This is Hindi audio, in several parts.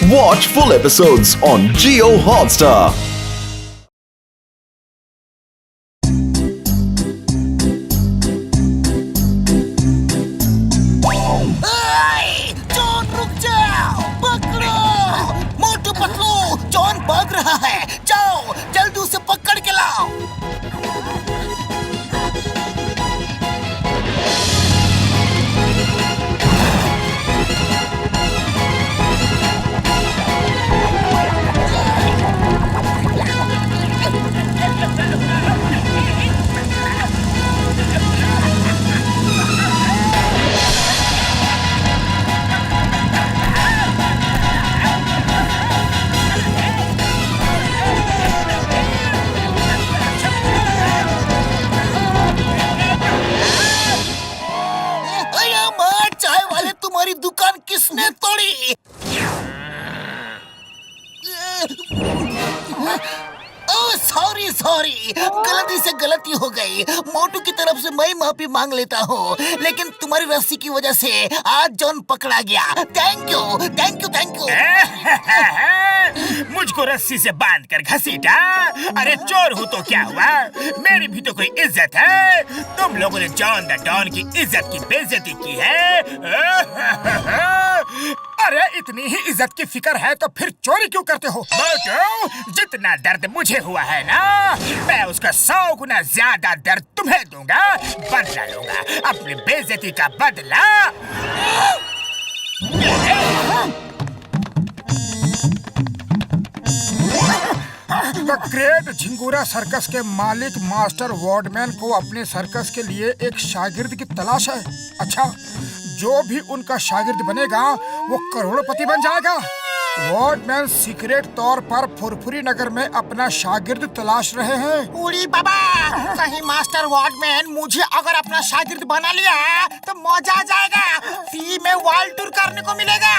Watch full episodes on Jio Hotstar. John रुक जाओ, पकड़ो। मोटू पतलू, जॉन भाग रहा है, जाओ जल्दी उसे पकड़ के लाओ। चाय वाले, तुम्हारी दुकान किसने तोड़ी? सॉरी, गलती से गलती हो गई। मोटू की तरफ से मैं माफी मांग लेता हूँ, लेकिन तुम्हारी रस्सी की वजह से आज जॉन पकड़ा गया। Thank you. मुझको रस्सी से बांध कर घसीटा। अरे चोर हूँ तो क्या हुआ, मेरी भी तो कोई इज्जत है। तुम लोगों ने जॉन द डॉन की इज्जत की बेइज्जती की है। अरे इतनी ही इज्जत की फिक्र है तो फिर चोरी क्यों करते हो? मोटू, जितना दर्द मुझे हुआ है ना, मैं उसका 100 गुना ज्यादा दर्द तुम्हें दूंगा। बदला लूंगा, अपनी बेइज्जती का बदला। द ग्रेट झिंगुरा सर्कस के मालिक मास्टर वॉर्डमैन को अपने सर्कस के लिए एक शागिर्द की तलाश है। अच्छा, जो भी उनका शागिर्द बनेगा वो करोड़पति बन जाएगा। वॉर्डमैन सीक्रेट तौर पर फुरफुरी नगर में अपना शागिर्द तलाश रहे हैं। उड़ी बाबा, कहीं मास्टर वॉर्डमैन मुझे अगर अपना शागिर्द बना लिया तो मजा आ जाएगा। फ्री में वर्ल्ड टूर करने को मिलेगा।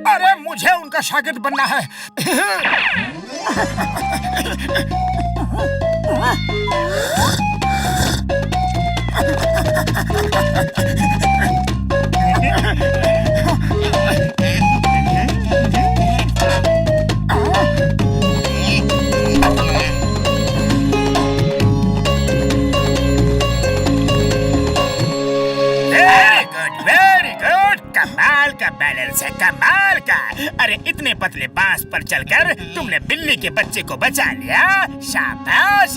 अरे मुझे उनका शागिर्द बनना है। वेरी गुड, कमाल का बैलेंस है, कमाल का। अरे इतने पतले बांस पर चलकर तुमने बिल्ली के बच्चे को बचा लिया, शाबाश।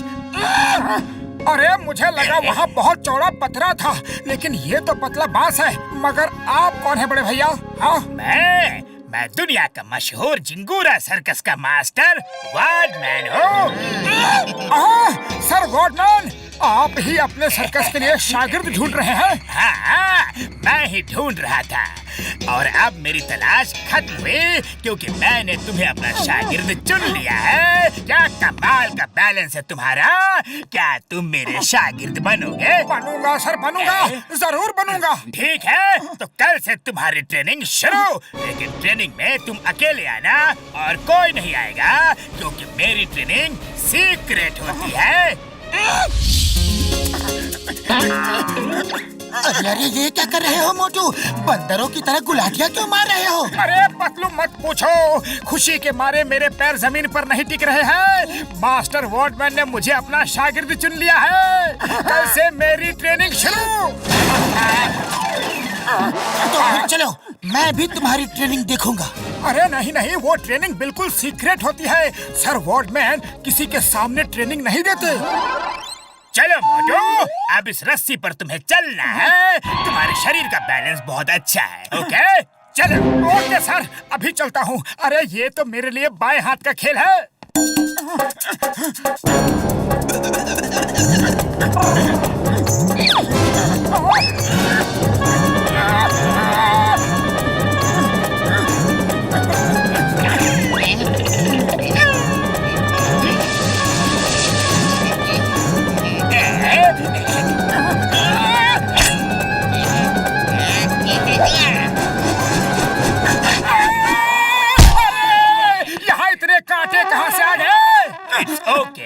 अरे मुझे लगा वहाँ बहुत चौड़ा पथरा था, लेकिन ये तो पतला बांस है। मगर आप कौन है बड़े भैया? हाँ, मैं दुनिया का मशहूर झिंगुरा सर्कस का मास्टर वॉर्डमैन हूँ। सर वॉर्डमैन, आप ही अपने सर्कस के लिए शागिर्द ढूंढ रहे हैं? हाँ, मैं ही ढूंढ रहा था और अब मेरी तलाश खत्म हुई, क्योंकि मैंने तुम्हें अपना शागिर्द चुन लिया है। क्या कमाल का बैलेंस है तुम्हारा। क्या तुम मेरे शागिर्द बनोगे? बनूंगा सर, बनूंगा, जरूर बनूंगा। ठीक है, तो कल से तुम्हारी ट्रेनिंग शुरू। लेकिन ट्रेनिंग में तुम अकेले आना और कोई नहीं आएगा, क्योंकि मेरी ट्रेनिंग सीक्रेट होती है। अरे ये क्या कर रहे हो मोटू? बंदरों की तरह गुलाटियाँ क्यों मार रहे हो? अरे पतलू मत पूछो, खुशी के मारे मेरे पैर जमीन पर नहीं टिक रहे हैं। मास्टर वॉर्डमैन ने मुझे अपना शागिर्द चुन लिया है। कल से मेरी ट्रेनिंग शुरू। तो फिर चलो, मैं भी तुम्हारी ट्रेनिंग देखूंगा। अरे नहीं, वो ट्रेनिंग बिल्कुल सीक्रेट होती है। सर वॉर्डमैन किसी के सामने ट्रेनिंग नहीं देते। चलो मोटू, अब इस रस्सी पर तुम्हें चलना है। तुम्हारे शरीर का बैलेंस बहुत अच्छा है। ओके, चलो। ओके सर, अभी चलता हूँ। अरे ये तो मेरे लिए बाएं हाथ का खेल है।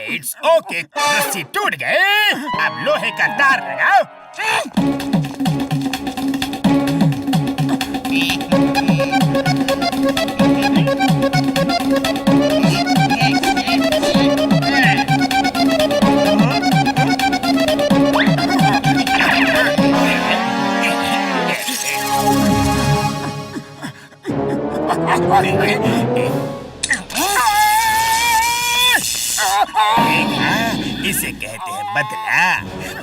इट्स ओके, रस्सी टूट गई। अब लोहे का तार लगाओ। इसे कहते हैं बदला।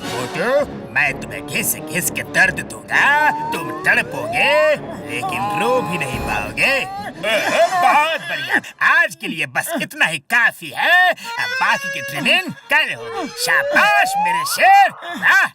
मोटू, मैं तुम्हें घिस घिस के दर्द दूंगा, तुम तड़पोगे लेकिन रो भी नहीं पाओगे। बहुत बढ़िया, आज के लिए बस इतना ही काफी है। अब बाकी की ट्रेनिंग कल होगी। शाबाश मेरे शेर। हाँ।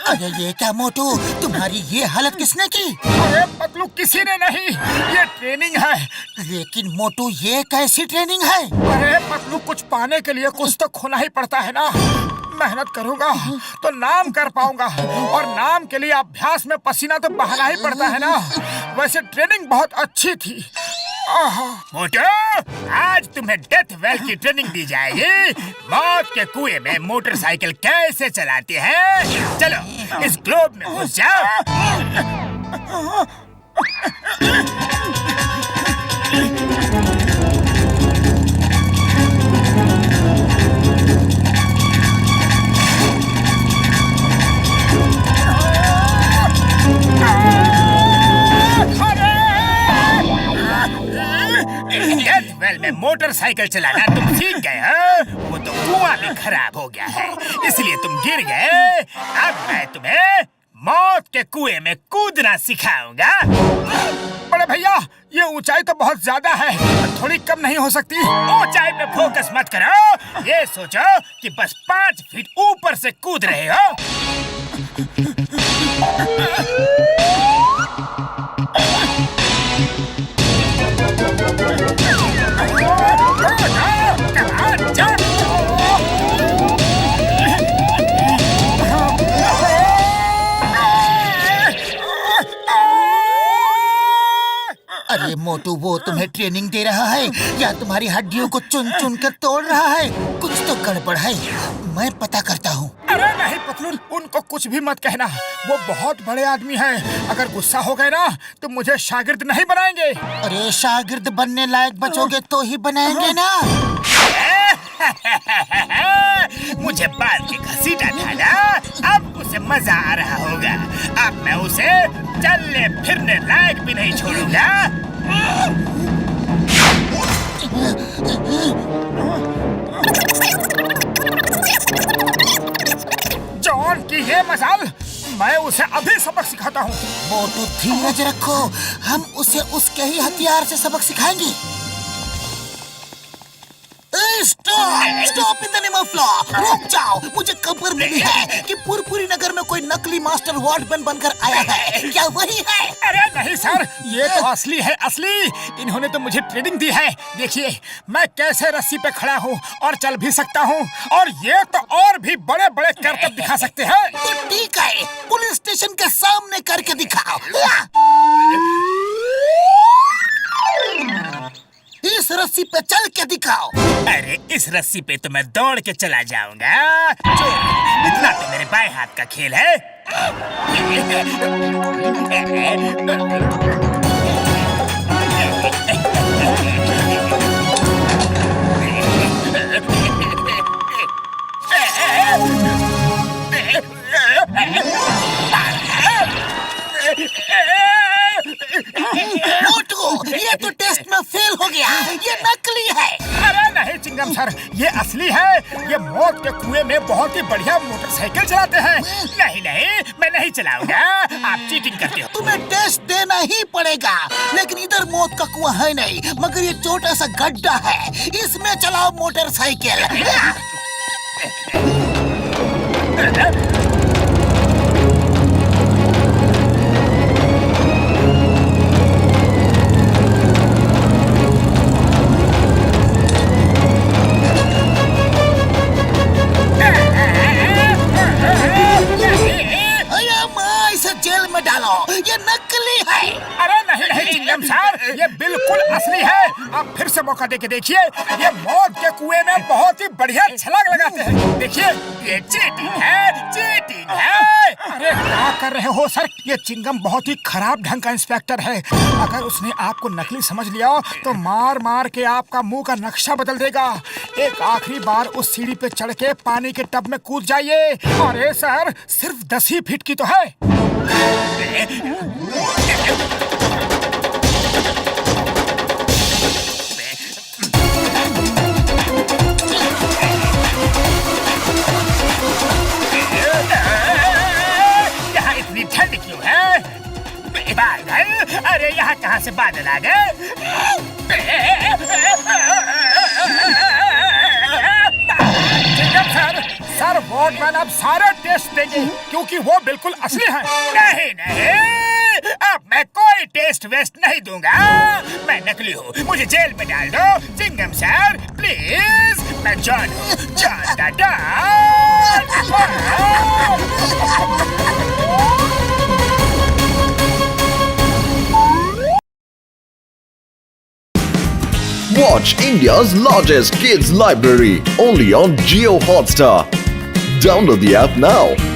अरे ये क्या मोटू, तुम्हारी ये हालत किसने की? अरे पतलू, किसी ने नहीं, ये ट्रेनिंग है। लेकिन मोटू ये कैसी ट्रेनिंग है? अरे पतलू, कुछ पाने के लिए कुछ तो खोना ही पड़ता है ना। मेहनत करूंगा तो नाम कर पाऊंगा, और नाम के लिए अभ्यास में पसीना तो बहाना ही पड़ता है ना। वैसे ट्रेनिंग बहुत अच्छी थी। मोटू, आज तुम्हें डेथ वेल की ट्रेनिंग दी जाएगी। मौत के कुएं में मोटरसाइकिल कैसे चलाते हैं। चलो इस ग्लोब में घुस जाओ। डेथ में मोटरसाइकिल चलाना तुम सीख गए हो। वो तो कुआं भी खराब हो गया है, इसलिए तुम गिर गए। अब मैं तुम्हें मौत के कुएं में कूदना सिखाऊंगा। बड़े भैया, ये ऊंचाई तो बहुत ज्यादा है, थोड़ी कम नहीं हो सकती? ऊंचाई पे फोकस मत करो, ये सोचो कि बस 5 फीट ऊपर से कूद रहे हो। अरे मोटू, वो तुम्हें ट्रेनिंग दे रहा है या तुम्हारी हड्डियों को चुन चुन कर तोड़ रहा है? कुछ तो गड़बड़ है, मैं पता करता हूँ। अरे नहीं पतलून, उनको कुछ भी मत कहना, वो बहुत बड़े आदमी हैं। अगर गुस्सा हो गए ना तो मुझे शागिर्द नहीं बनाएंगे। अरे शागिर्द बनने लायक बचोगे तो ही बनाएंगे ना। मुझे बाल के घसीटा था ना, अब उसे मजा आ रहा होगा। अब मैं उसे चलने फिरने लायक भी नहीं छोड़ूंगा। जॉन की ये मजाल, मैं उसे अभी सबक सिखाता हूँ। मोटू धीरज रखो, हम उसे उसके ही हथियार से सबक सिखाएंगे। Stop in the name of law, रुक जाओ। मुझे खबर मिली है कि पुरपुरी नगर में कोई नकली मास्टर वार्डमैन बनकर आया है। क्या वही है? अरे नहीं सर, ये तो असली है, असली। इन्होंने तो मुझे ट्रेनिंग दी है। देखिए मैं कैसे रस्सी पे खड़ा हूँ और चल भी सकता हूँ, और ये तो और भी बड़े बड़े करतब दिखा सकते हैं। तो ठीक है, पुलिस स्टेशन के सामने करके दिखाओ। इस रस्सी पे चल के दिखाओ। अरे इस रस्सी पे तो मैं दौड़ के चला जाऊंगा। इतना तो मेरे बाएं हाथ का खेल है। मोटू, ये तो टेस्ट में फेल हो गया, ये नकली है। अरे नहीं चिंगम सर, ये असली है। ये मौत के कुएं में बहुत ही बढ़िया मोटरसाइकिल चलाते हैं। नहीं नहीं, मैं नहीं चलाऊंगा, आप चीटिंग करते हो। तुम्हें टेस्ट देना ही पड़ेगा, लेकिन इधर मौत का कुआं है नहीं, मगर ये छोटा सा गड्ढा है, इसमें चलाओ मोटरसाइकिल। जेल में डालो, ये नकली है। अरे नहीं नहीं चिंगम सर, ये बिल्कुल असली है। आप फिर से मौका देके देखिए, ये मौत के कुएं में बहुत ही बढ़िया छलांग लगाते हैं। देखिए ये चीटिंग है, चीटिंग है। अरे क्या कर रहे हो सर, ये चिंगम बहुत ही खराब ढंग का इंस्पेक्टर है। अगर उसने आपको नकली समझ लिया तो मार मार के आपका मुंह का नक्शा बदल देगा। एक आखिरी बार उस सीढ़ी पे चढ़ के पानी के टब में कूद जाइए। अरे सर, सिर्फ 10 ही फीट की तो है। यहाँ इतनी ठंड क्यों है? बादल, अरे यहाँ कहाँ से बादल आ गए? सर वॉर्डमैन अब सारे टेस्ट देंगे क्योंकि वो बिल्कुल असली है। नहीं नहीं, अब मैं कोई टेस्ट वेस्ट नहीं दूंगा। मैं नकली हूँ, मुझे जेल में डाल दो। चिंगम सर प्लीज, मैं जॉन हूँ, John the Don. Watch India's largest kids library only on Jio Hotstar. Download the app now.